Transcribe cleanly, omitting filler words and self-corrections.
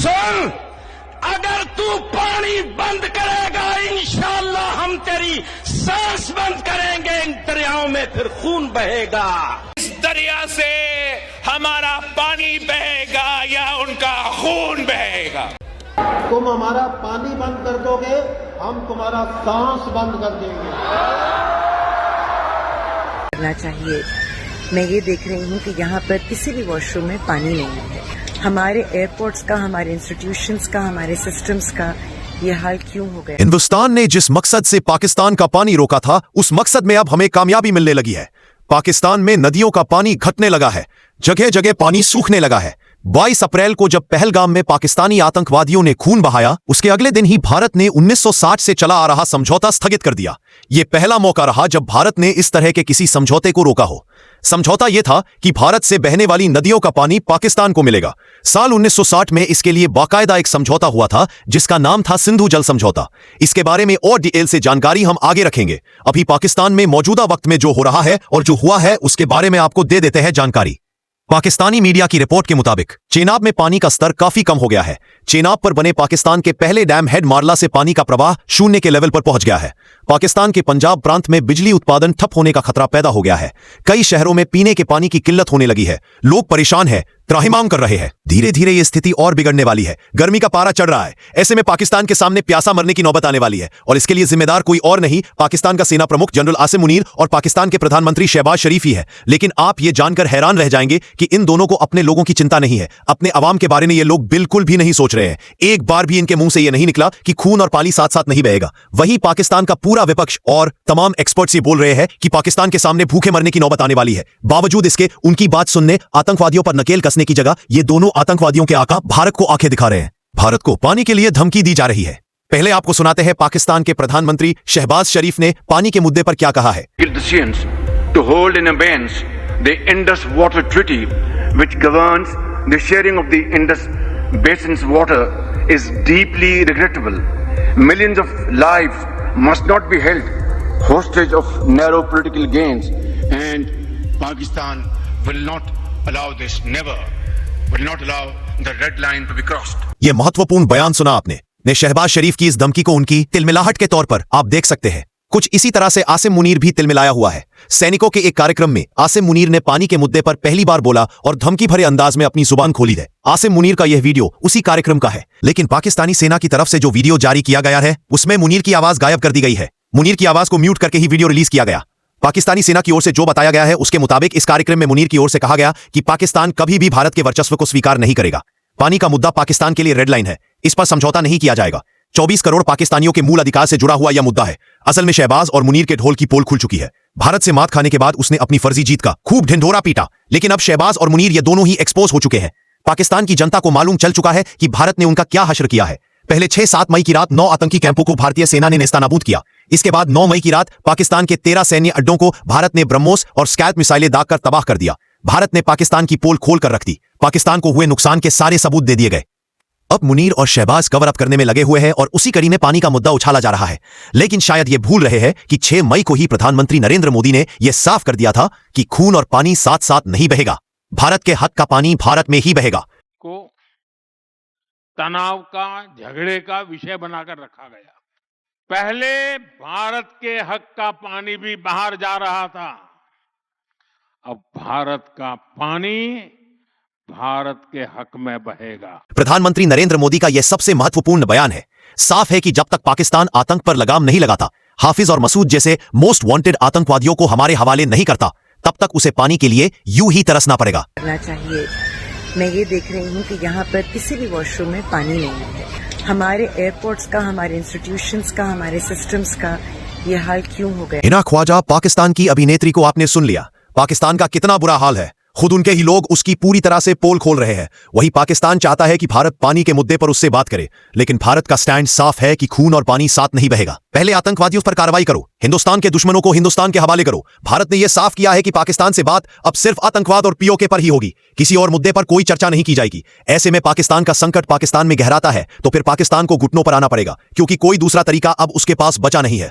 सुन, अगर तू पानी बंद करेगा इंशाअल्लाह हम तेरी सांस बंद करेंगे, इन दरियाओं में फिर खून बहेगा। इस दरिया से हमारा पानी बहेगा या उनका खून बहेगा। तुम हमारा पानी बंद कर दोगे, हम तुम्हारा सांस बंद कर देंगे। करना चाहिए। मैं ये देख रही हूँ कि यहाँ पर किसी भी वॉशरूम में पानी नहीं है। हमारे एयरपोर्ट्स का, हमारे इंस्टीट्यूशंस का, हमारे सिस्टम्स का ये हाल क्यों हो गया? हिंदुस्तान ने जिस मकसद से पाकिस्तान का पानी रोका था, उस मकसद में अब हमें कामयाबी मिलने लगी है। पाकिस्तान में नदियों का पानी घटने लगा है, जगह जगह पानी सूखने लगा है। 22 अप्रैल को जब पहलगाम में पाकिस्तानी आतंकवादियों ने खून बहाया, उसके अगले दिन ही भारत ने 1960 से चला आ रहा समझौता स्थगित कर दिया। यह पहला मौका रहा जब भारत ने इस तरह के किसी समझौते को रोका हो। समझौता यह था कि भारत से बहने वाली नदियों का पानी पाकिस्तान को मिलेगा। साल 1960 में इसके लिए बाकायदा एक समझौता हुआ था जिसका नाम था सिंधु जल समझौता। इसके बारे में और डिटेल से जानकारी हम आगे रखेंगे। अभी पाकिस्तान में मौजूदा वक्त में जो हो रहा है और जो हुआ है उसके बारे में आपको दे देते हैं जानकारी। पाकिस्तानी मीडिया की रिपोर्ट के मुताबिक चेनाब में पानी का स्तर काफी कम हो गया है। चेनाब पर बने पाकिस्तान के पहले डैम हेड मारला से पानी का प्रवाह शून्य के लेवल पर पहुंच गया है। पाकिस्तान के पंजाब प्रांत में बिजली उत्पादन ठप होने का खतरा पैदा हो गया है। कई शहरों में पीने के पानी की किल्लत होने लगी है। लोग परेशान हैं, त्राहिमाम कर रहे हैं। धीरे धीरे ये स्थिति और बिगड़ने वाली है। गर्मी का पारा चढ़ रहा है। ऐसे में पाकिस्तान के सामने प्यासा मरने की नौबत आने वाली है और इसके लिए जिम्मेदार कोई और नहीं, पाकिस्तान का सेना प्रमुख जनरल आसिम मुनीर और पाकिस्तान के प्रधानमंत्री शहबाज शरीफ ही है। लेकिन आप ये जानकर हैरान रह जाएंगे कि इन दोनों को अपने लोगों की चिंता नहीं है। अपने अवाम के बारे में ये लोग बिल्कुल भी नहीं सोच रहे हैं। एक बार भी इनके मुंह से यह नहीं निकला कि खून और पानी साथ साथ नहीं बहेगा। वहीं पाकिस्तान का पूरा विपक्ष और तमाम एक्सपर्ट्स ये बोल रहे हैं कि पाकिस्तान के सामने भूखे मरने की नौबत आने वाली है। बावजूद इसके उनकी बात सुनने, आतंकवादियों पर नकेल कसने की जगह ये दोनों आतंकवादियों के आका भारत को आंखें दिखा रहे हैं। भारत को पानी के लिए धमकी दी जा रही है। पहले आपको सुनाते हैं पाकिस्तान के प्रधानमंत्री शहबाज शरीफ ने पानी के मुद्दे पर क्या कहा है। To hold in abeyance the Indus Water Treaty, which governs the sharing of the Indus Basin's water, is deeply regrettable. Millions of lives must not be held hostage of narrow political gains, and Pakistan will not allow this, never will not allow the red line to be crossed. यह महत्वपूर्ण बयान सुना आपने ने शहबाज शरीफ की इस धमकी को उनकी तिलमिलाहट के तौर पर आप देख सकते हैं। कुछ इसी तरह से आसिम मुनीर भी तिलमिलाया हुआ है। सैनिकों के एक कार्यक्रम में आसिम मुनीर ने पानी के मुद्दे पर पहली बार बोला और धमकी भरे अंदाज में अपनी जुबान खोली है। आसिम मुनीर का यह वीडियो उसी कार्यक्रम का है, लेकिन पाकिस्तानी सेना की तरफ से जो वीडियो जारी किया गया है उसमें मुनीर की आवाज गायब कर दी गई है। मुनीर की आवाज को म्यूट करके ही वीडियो रिलीज किया गया। पाकिस्तानी सेना की ओर से जो बताया गया है उसके मुताबिक इस कार्यक्रम में मुनीर की ओर से कहा गया कि पाकिस्तान कभी भी भारत के वर्चस्व को स्वीकार नहीं करेगा। पानी का मुद्दा पाकिस्तान के लिए रेड लाइन है, इस पर समझौता नहीं किया जाएगा। 24 करोड़ पाकिस्तानियों के मूल अधिकार से जुड़ा हुआ यह मुद्दा है। असल में शहबाज और मुनीर के ढोल की पोल खुल चुकी है। भारत से मात खाने के बाद उसने अपनी फर्जी जीत का खूब ढिंढोरा पीटा, लेकिन अब शहबाज और मुनीर ये दोनों ही एक्सपोज हो चुके हैं। पाकिस्तान की जनता को मालूम चल चुका है कि भारत ने उनका क्या हश्र किया है। पहले 6-7 मई की रात 9 आतंकी कैंपों को भारतीय सेना ने नेस्तनाबूद किया। इसके बाद 9 मई की रात पाकिस्तान के 13 सैन्य अड्डों को भारत ने ब्रह्मोस और स्कैल्प मिसाइलें दागकर तबाह कर दिया। भारत ने पाकिस्तान की पोल खोल कर रख दी। पाकिस्तान को हुए नुकसान के सारे सबूत दे दिए गए। अब मुनीर और शहबाज कवर अप करने में लगे हुए हैं और उसी कड़ी में पानी का मुद्दा उछाला जा रहा है। लेकिन शायद ये भूल रहे हैं कि 6 मई को ही प्रधानमंत्री नरेंद्र मोदी ने यह साफ कर दिया था कि खून और पानी साथ साथ नहीं बहेगा। भारत के हक का पानी भारत में ही बहेगा। को तनाव का, झगड़े का विषय बनाकर रखा गया। पहले भारत के हक का पानी भी बाहर जा रहा था, अब भारत का पानी भारत के हक में बहेगा। प्रधानमंत्री नरेंद्र मोदी का यह सबसे महत्वपूर्ण बयान है। साफ है कि जब तक पाकिस्तान आतंक पर लगाम नहीं लगाता, हाफिज और मसूद जैसे मोस्ट वांटेड आतंकवादियों को हमारे हवाले नहीं करता, तब तक उसे पानी के लिए यूं ही तरसना पड़ेगा। करना चाहिए। मैं ये देख रही हूँ कि यहाँ पर किसी भी वॉशरूम में पानी नहीं है। हमारे एयरपोर्ट्स का, हमारे इंस्टीट्यूशंस का, हमारे सिस्टम्स का ये हाल क्यों हो गया? हिना ख्वाजा पाकिस्तान की अभिनेत्री को आपने सुन लिया। पाकिस्तान का कितना बुरा हाल है। खुद उनके ही लोग उसकी पूरी तरह से पोल खोल रहे हैं। वही पाकिस्तान चाहता है कि भारत पानी के मुद्दे पर उससे बात करे, लेकिन भारत का स्टैंड साफ है कि खून और पानी साथ नहीं बहेगा। पहले आतंकवादियों पर कार्रवाई करो, हिंदुस्तान के दुश्मनों को हिंदुस्तान के हवाले करो। भारत ने यह साफ किया है कि पाकिस्तान से बात अब सिर्फ आतंकवाद और पीओके पर ही होगी, किसी और मुद्दे पर कोई चर्चा नहीं की जाएगी। ऐसे में पाकिस्तान का संकट पाकिस्तान में गहराता है तो फिर पाकिस्तान को घुटनों पर आना पड़ेगा, क्योंकि कोई दूसरा तरीका अब उसके पास बचा नहीं है।